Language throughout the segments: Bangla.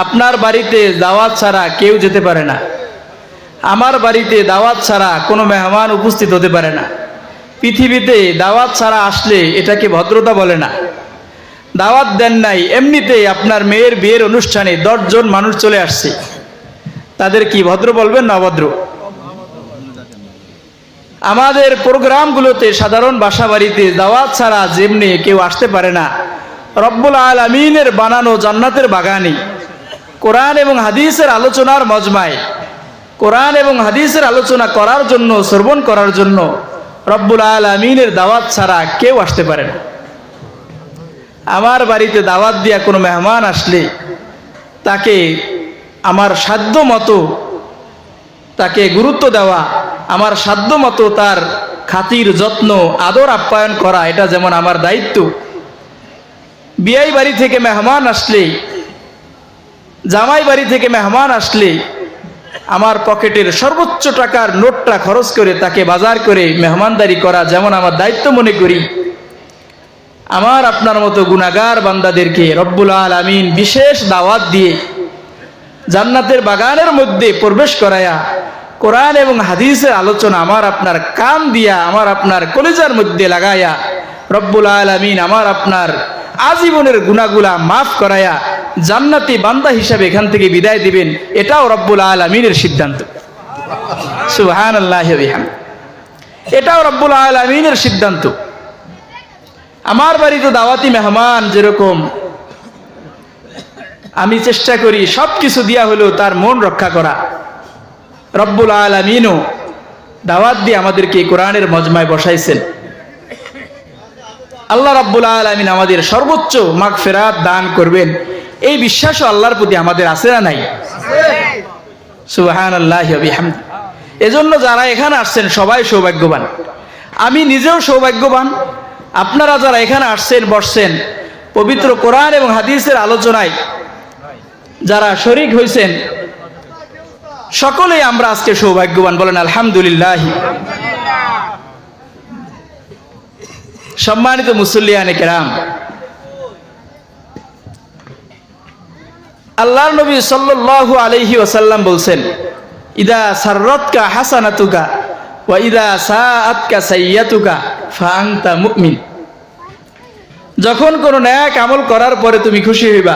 আপনার বাড়িতে দাওয়াত ছাড়া কেউ যেতে পারে না। আমার বাড়িতে দাওয়াত ছাড়া কোনো মেহমান উপস্থিত হতে পারে না। পৃথিবীতে দাওয়াত ছাড়া আসলে এটাকে ভদ্রতা বলে না। দাওয়াত দেন নাই, এমনিতেই আপনার মেয়ের বিয়ের অনুষ্ঠানে 10 জন মানুষ চলে আসছে, তাদের কি ভদ্র বলবেন না অভদ্র? আমাদের প্রোগ্রামগুলোতে সাধারণ বাসা বাড়িতে দাওয়াত ছাড়া যেমনি কেউ আসতে পারে না, রব্বুল আলামিনের বানানো জান্নাতের বাগানে কোরআন এবং হাদিসের আলোচনার মজমায় কোরআন এবং হাদিসের আলোচনা করার জন্য, শ্রবণ করার জন্য রব্বুল আলামিনের দাওয়াত ছাড়া কেউ আসতে পারে না। আমার বাড়িতে দাওয়াত দিয়া কোনো মেহমান আসলে তাকে আমার সাধ্য মতো তাকে গুরুত্ব দেওয়া, আমার সাধ্য মতো তার খাতির যত্ন আদর আপ্যায়ন করা, এটা যেমন আমার দায়িত্ব। বিয়াই বাড়ি থেকে মেহমান আসলে, জামাই বাড়ি থেকে মেহমান আসলে আমার পকেটের সর্বোচ্চ টাকার নোটটা খরচ করে তাকে বাজার করে মেহমানদারি করা যেমন আমার দায়িত্ব মনে করি, আমার আপনার মতো গুনাহগার বান্দাদেরকে রব্বুল আলামিন বিশেষ দাওয়াত দিয়ে জান্নাতের বাগানের মধ্যে প্রবেশ করায়া কোরআন এবং হাদিসের আলোচনা আমার আপনার কান দিয়া, আমার আপনার কলিজার মধ্যে লাগায়া রব্বুল আলামিন আমার আপনার আজীবনের গুনাহগুলা মাফ করায়া জান্নাতি বান্দা হিসাবে এখান থেকে বিদায় দিবেন, এটাও রব্বুল আলামিনের সিদ্ধান্ত। সুবহানাল্লাহি ওয়া বিহামদিহি, এটাও রব্বুল আলামিনের সিদ্ধান্ত। আমার বাড়িতে দাওয়াতি মেহমান যেরকম আমি চেষ্টা করি সবকিছু দিয়া হলেও তার মন রক্ষা করা, রব্বুল আলামিনও দাওয়াত দিয়ে আমাদেরকে কোরআনের মজমায় বসাইছেন। আল্লাহ রাব্বুল আলামিন আমাদের সর্বোচ্চ মাগফিরাত দান করবেন, এই বিশ্বাসও আল্লাহর প্রতি আমাদের আছে না নাই? সুবহানাল্লাহি ওয়া বিহামদিহি। এজন্য যারা এখানে আসছেন সবাই সৌভাগ্যবান, আমি নিজেও সৌভাগ্যবান। আপনারা যারা এখানে আসছেন, বসছেন, পবিত্র কোরআন এবং হাদিসের আলোচনায় যারা শরীক হয়েছেন, সকলেই আমরা আজকে সৌভাগ্যবান, বলেন আলহামদুলিল্লাহ। সম্মানিত মুসল্লিয়ানে কেরাম, আল্লাহর নবী সাল্লাল্লাহু আলাইহি ওয়াসাল্লাম বলছেন, ইদা সাররাতকা হাসানাতুকা ওয়া ইদা সাআতকা সাইয়্যাতুকা ফাআনতা মুমিন। যখন কোনো নেক আমল করার পরে তুমি খুশি হইবা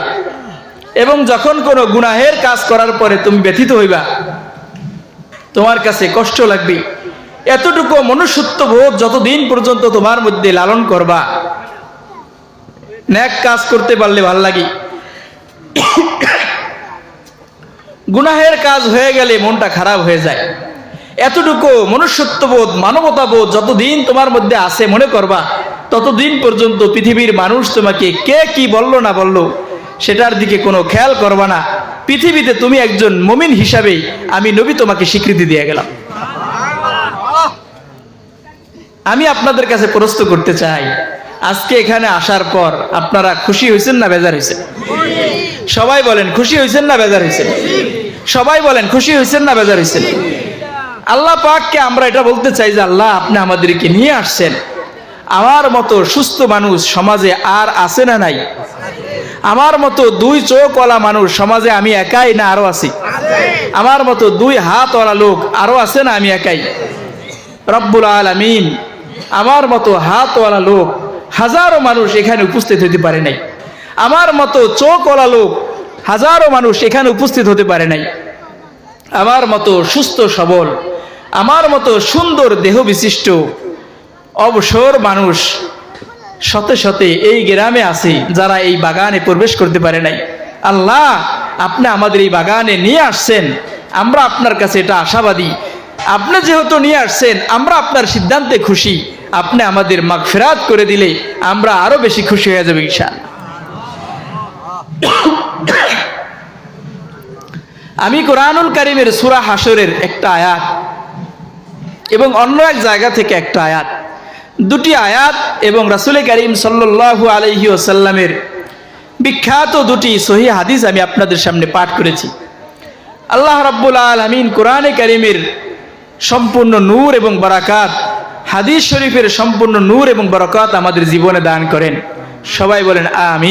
এবং যখন কোনো গুনাহের কাজ করার পরে তুমি ব্যথিত হইবা, তোমার কাছে কষ্ট লাগবে, এতটুকু মনুষ্যত্ববোধ যতদিন পর্যন্ত তোমার মধ্যে লালন করবা, নেক কাজ করতে পারলে ভাল লাগে, গুনাহের কাজ হয়ে গেলে মনটা খারাপ হয়ে যায়, এতটুকু মনুষ্যত্ববোধ, মানবতাবোধ যতদিন তোমার মধ্যে আছে মনে করবা, ততদিন পর্যন্ত পৃথিবীর মানুষ তোমাকে কে কি বললো না বললো সেটার দিকে কোনো খেয়াল করবা না। পৃথিবীতে তুমি একজন মুমিন হিসাবে আমি নবী তোমাকে স্বীকৃতি দিয়ে গেলাম। আমি আপনাদের কাছে প্রশ্ন করতে চাই, আজকে এখানে আসার পর আপনারা খুশি হয়েছেন না বেজার হয়েছেন? সবাই বলেন খুশি হয়েছেন না বেজার হয়েছেন? সবাই বলেন খুশি হয়েছেন না বেজার হয়েছেন? আল্লাহ পাককে আমরা এটা বলতে চাই যে আল্লাহ, আপনি আমাদেরকে নিয়ে আসছেন, আমার মতো সুস্থ মানুষ সমাজে আর আছে না নাই? আমার মতো 2 চোখওয়ালা মানুষ সমাজে আমি একাই না আরো আছি? আমার মতো 2 হাতওয়ালা লোক আরো আছে না আমি একাই? রব্বুল আলামিন আমার মতো হাতওয়ালা লোক হাজারো মানুষ এখানে উপস্থিত হতে পারে নাই, আমার মতো চোখওয়ালা লোক হাজারো মানুষ এখানে উপস্থিত হতে পারে নাই, আমার মতো সুস্থ সবল, আমার মতো সুন্দর দেহ বিশিষ্ট অবসর মানুষ শতে শতে এই গ্রামে আছে যারা এই বাগানে প্রবেশ করতে পারে নাই। আল্লাহ, আপনি আমাদের এই বাগানে নিয়ে আসছেন, আমরা আপনার কাছে এটা আশাবাদী, আপনি যেহেতু নিয়ে আসছেন আমরা আপনার সিদ্ধান্তে খুশি, আপনি আমাদের মাগফিরাত করে দিলে আমরা আরো বেশি খুশি হয়ে যাব ইনশাআল্লাহ। আমি কোরআনুল কারীমের সূরা হাশরের একটা আয়াত এবং অন্য এক জায়গা থেকে একটা আয়াত, 2টি আয়াত এবং রাসূল কারীম সাল্লাল্লাহু আলাইহি ওয়াসাল্লামের বিখ্যাত 2টি সহিহ হাদিস আমি আপনাদের সামনে পাঠ করেছি। আল্লাহ রাব্বুল আলামিন কোরআনে কারীমের সম্পূর্ণ নূর এবং বারাকাত, হাদিস শরীফের সম্পূর্ণ নূর এবং বারাকাত আমাদের জীবনে দান করেন। সবাই বলেন আমিন।